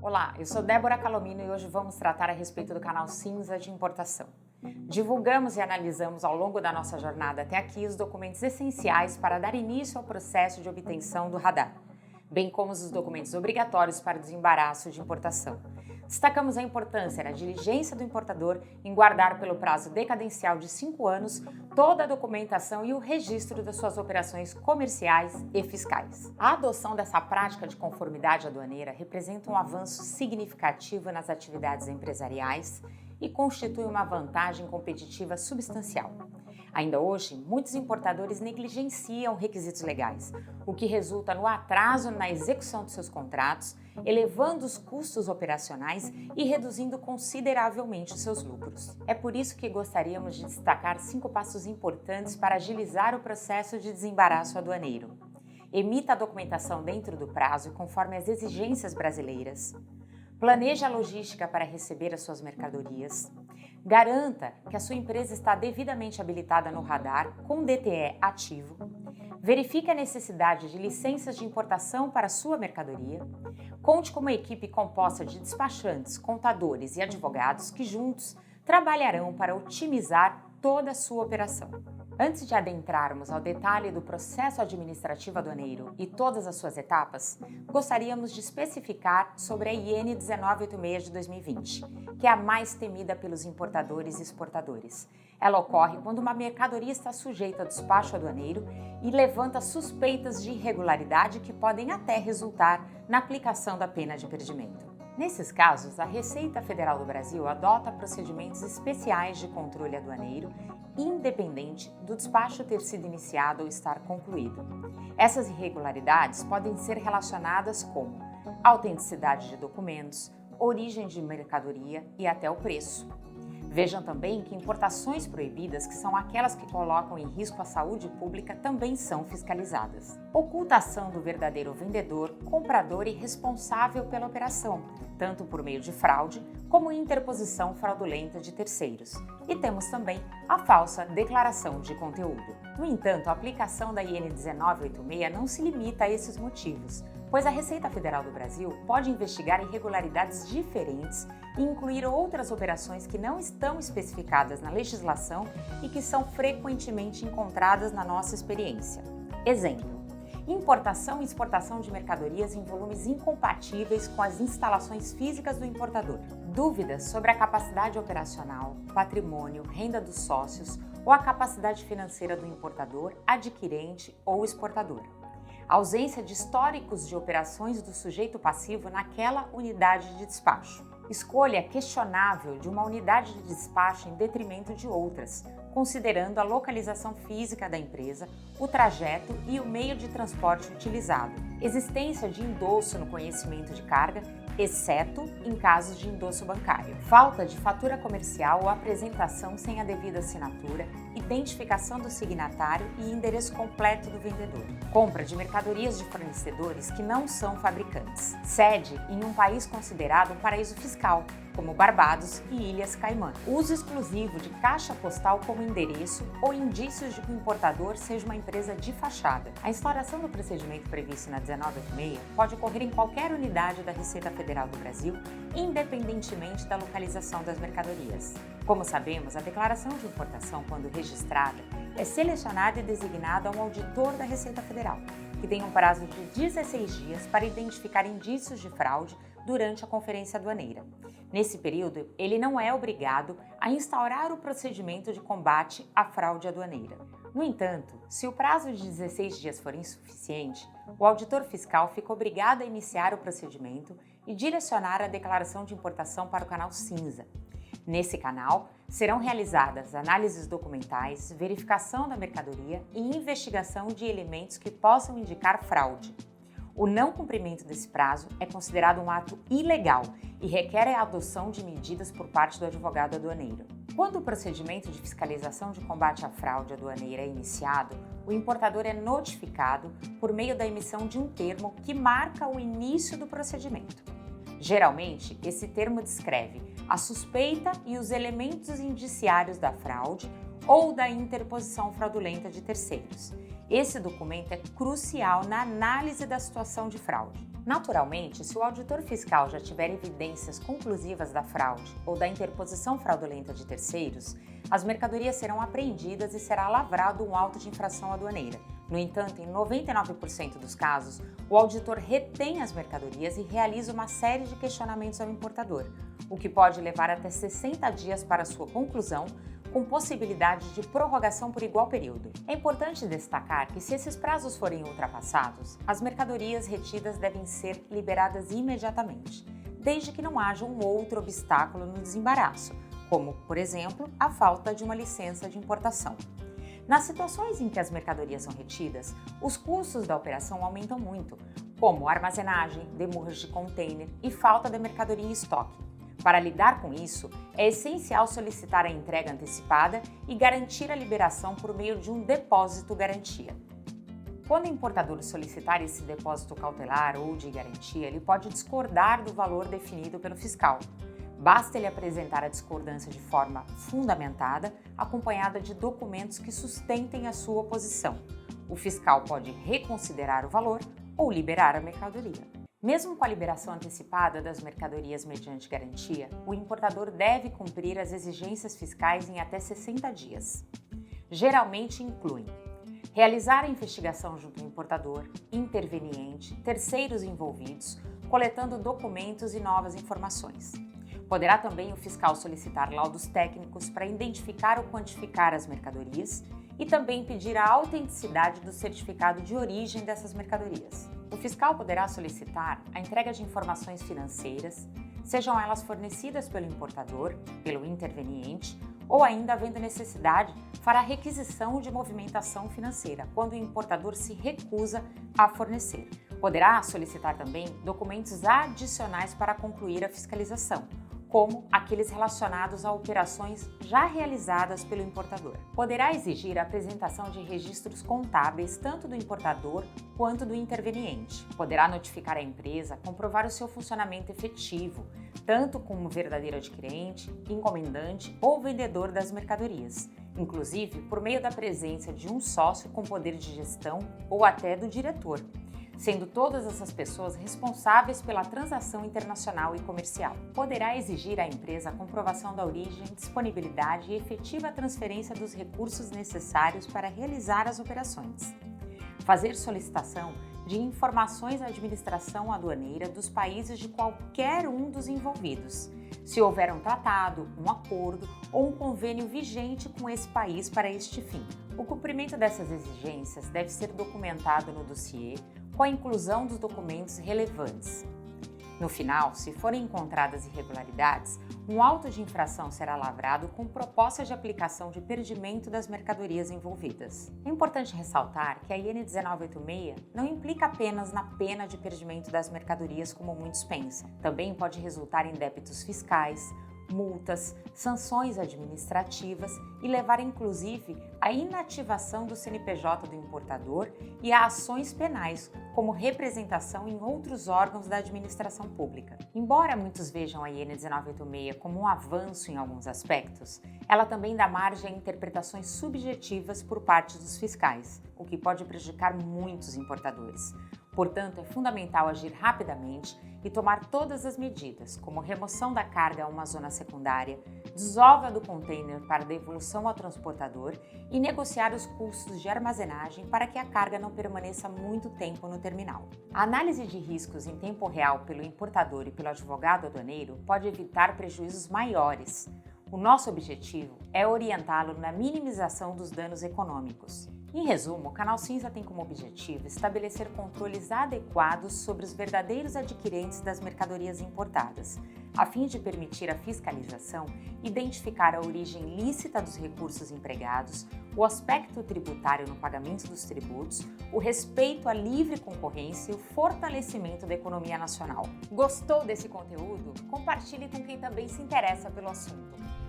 Olá, eu sou Débora Calomino e hoje vamos tratar a respeito do canal Cinza de importação. Divulgamos e analisamos ao longo da nossa jornada até aqui os documentos essenciais para dar início ao processo de obtenção do radar, bem como os documentos obrigatórios para o desembaraço de importação. Destacamos a importância da diligência do importador em guardar pelo prazo decadencial de 5 anos toda a documentação e o registro das suas operações comerciais e fiscais. A adoção dessa prática de conformidade aduaneira representa um avanço significativo nas atividades empresariais e constitui uma vantagem competitiva substancial. Ainda hoje, muitos importadores negligenciam requisitos legais, o que resulta no atraso na execução de seus contratos, elevando os custos operacionais e reduzindo consideravelmente os seus lucros. É por isso que gostaríamos de destacar 5 passos importantes para agilizar o processo de desembaraço aduaneiro. Emita a documentação dentro do prazo e conforme as exigências brasileiras. Planeje a logística para receber as suas mercadorias. Garanta que a sua empresa está devidamente habilitada no radar com DTE ativo. Verifique a necessidade de licenças de importação para a sua mercadoria. Conte com uma equipe composta de despachantes, contadores e advogados que juntos trabalharão para otimizar toda a sua operação. Antes de adentrarmos ao detalhe do processo administrativo aduaneiro e todas as suas etapas, gostaríamos de especificar sobre a IN 1986 de 2020, que é a mais temida pelos importadores e exportadores. Ela ocorre quando uma mercadoria está sujeita ao despacho aduaneiro e levanta suspeitas de irregularidade que podem até resultar na aplicação da pena de perdimento. Nesses casos, a Receita Federal do Brasil adota procedimentos especiais de controle aduaneiro, independente do despacho ter sido iniciado ou estar concluído. Essas irregularidades podem ser relacionadas com autenticidade de documentos, origem de mercadoria e até o preço. Vejam também que importações proibidas, que são aquelas que colocam em risco a saúde pública, também são fiscalizadas. Ocultação do verdadeiro vendedor, comprador e responsável pela operação, tanto por meio de fraude como interposição fraudulenta de terceiros. E temos também a falsa declaração de conteúdo. No entanto, a aplicação da IN 1986 não se limita a esses motivos, pois a Receita Federal do Brasil pode investigar irregularidades diferentes e incluir outras operações que não estão especificadas na legislação e que são frequentemente encontradas na nossa experiência. Exemplo: importação e exportação de mercadorias em volumes incompatíveis com as instalações físicas do importador. Dúvidas sobre a capacidade operacional, patrimônio, renda dos sócios ou a capacidade financeira do importador, adquirente ou exportador. Ausência de históricos de operações do sujeito passivo naquela unidade de despacho. Escolha questionável de uma unidade de despacho em detrimento de outras, considerando a localização física da empresa, o trajeto e o meio de transporte utilizado. Existência de endosso no conhecimento de carga, exceto em casos de endosso bancário. Falta de fatura comercial ou apresentação sem a devida assinatura, identificação do signatário e endereço completo do vendedor. Compra de mercadorias de fornecedores que não são fabricantes. Sede em um país considerado um paraíso fiscal, como Barbados e Ilhas Caimã. Uso exclusivo de caixa postal como endereço ou indícios de que o importador seja uma empresa de fachada. A instauração do procedimento previsto na 1986 pode ocorrer em qualquer unidade da Receita Federal do Brasil, independentemente da localização das mercadorias. Como sabemos, a declaração de importação, quando registrada, é selecionada e designada a um auditor da Receita Federal, que tem um prazo de 16 dias para identificar indícios de fraude durante a conferência aduaneira. Nesse período, ele não é obrigado a instaurar o procedimento de combate à fraude aduaneira. No entanto, se o prazo de 16 dias for insuficiente, o auditor fiscal fica obrigado a iniciar o procedimento e direcionar a declaração de importação para o canal Cinza. Nesse canal, serão realizadas análises documentais, verificação da mercadoria e investigação de elementos que possam indicar fraude. O não cumprimento desse prazo é considerado um ato ilegal e requer a adoção de medidas por parte do advogado aduaneiro. Quando o procedimento de fiscalização de combate à fraude aduaneira é iniciado, o importador é notificado por meio da emissão de um termo que marca o início do procedimento. Geralmente, esse termo descreve a suspeita e os elementos indiciários da fraude ou da interposição fraudulenta de terceiros. Esse documento é crucial na análise da situação de fraude. Naturalmente, se o auditor fiscal já tiver evidências conclusivas da fraude ou da interposição fraudulenta de terceiros, as mercadorias serão apreendidas e será lavrado um auto de infração aduaneira. No entanto, em 99% dos casos, o auditor retém as mercadorias e realiza uma série de questionamentos ao importador, o que pode levar até 60 dias para sua conclusão, com possibilidade de prorrogação por igual período. É importante destacar que, se esses prazos forem ultrapassados, as mercadorias retidas devem ser liberadas imediatamente, desde que não haja um outro obstáculo no desembaraço, como, por exemplo, a falta de uma licença de importação. Nas situações em que as mercadorias são retidas, os custos da operação aumentam muito, como armazenagem, demurras de container e falta de mercadoria em estoque. Para lidar com isso, é essencial solicitar a entrega antecipada e garantir a liberação por meio de um depósito garantia. Quando o importador solicitar esse depósito cautelar ou de garantia, ele pode discordar do valor definido pelo fiscal. Basta ele apresentar a discordância de forma fundamentada, acompanhada de documentos que sustentem a sua posição. O fiscal pode reconsiderar o valor ou liberar a mercadoria. Mesmo com a liberação antecipada das mercadorias mediante garantia, o importador deve cumprir as exigências fiscais em até 60 dias. Geralmente incluem realizar a investigação junto ao importador, interveniente, terceiros envolvidos, coletando documentos e novas informações. Poderá também o fiscal solicitar laudos técnicos para identificar ou quantificar as mercadorias e também pedir a autenticidade do certificado de origem dessas mercadorias. O fiscal poderá solicitar a entrega de informações financeiras, sejam elas fornecidas pelo importador, pelo interveniente, ou ainda havendo necessidade, fará requisição de movimentação financeira, quando o importador se recusa a fornecer. Poderá solicitar também documentos adicionais para concluir a fiscalização, como aqueles relacionados a operações já realizadas pelo importador. Poderá exigir a apresentação de registros contábeis tanto do importador quanto do interveniente. Poderá notificar a empresa comprovar o seu funcionamento efetivo, tanto como verdadeiro adquirente, encomendante ou vendedor das mercadorias, inclusive por meio da presença de um sócio com poder de gestão ou até do diretor, sendo todas essas pessoas responsáveis pela transação internacional e comercial. Poderá exigir à empresa a comprovação da origem, disponibilidade e efetiva transferência dos recursos necessários para realizar as operações. Fazer solicitação de informações à administração aduaneira dos países de qualquer um dos envolvidos, se houver um tratado, um acordo ou um convênio vigente com esse país para este fim. O cumprimento dessas exigências deve ser documentado no dossiê, com a inclusão dos documentos relevantes. No final, se forem encontradas irregularidades, um auto de infração será lavrado com proposta de aplicação de perdimento das mercadorias envolvidas. É importante ressaltar que a IN 1986 não implica apenas na pena de perdimento das mercadorias como muitos pensam. Também pode resultar em débitos fiscais, multas, sanções administrativas e levar inclusive à inativação do CNPJ do importador e a ações penais, como representação em outros órgãos da administração pública. Embora muitos vejam a IN 1986 como um avanço em alguns aspectos, ela também dá margem a interpretações subjetivas por parte dos fiscais, o que pode prejudicar muitos importadores. Portanto, é fundamental agir rapidamente e tomar todas as medidas, como remoção da carga a uma zona secundária, desova do container para devolução ao transportador e negociar os custos de armazenagem para que a carga não permaneça muito tempo no terminal. A análise de riscos em tempo real pelo importador e pelo advogado aduaneiro pode evitar prejuízos maiores. O nosso objetivo é orientá-lo na minimização dos danos econômicos. Em resumo, o Canal Cinza tem como objetivo estabelecer controles adequados sobre os verdadeiros adquirentes das mercadorias importadas, a fim de permitir a fiscalização, identificar a origem lícita dos recursos empregados, o aspecto tributário no pagamento dos tributos, o respeito à livre concorrência e o fortalecimento da economia nacional. Gostou desse conteúdo? Compartilhe com quem também se interessa pelo assunto.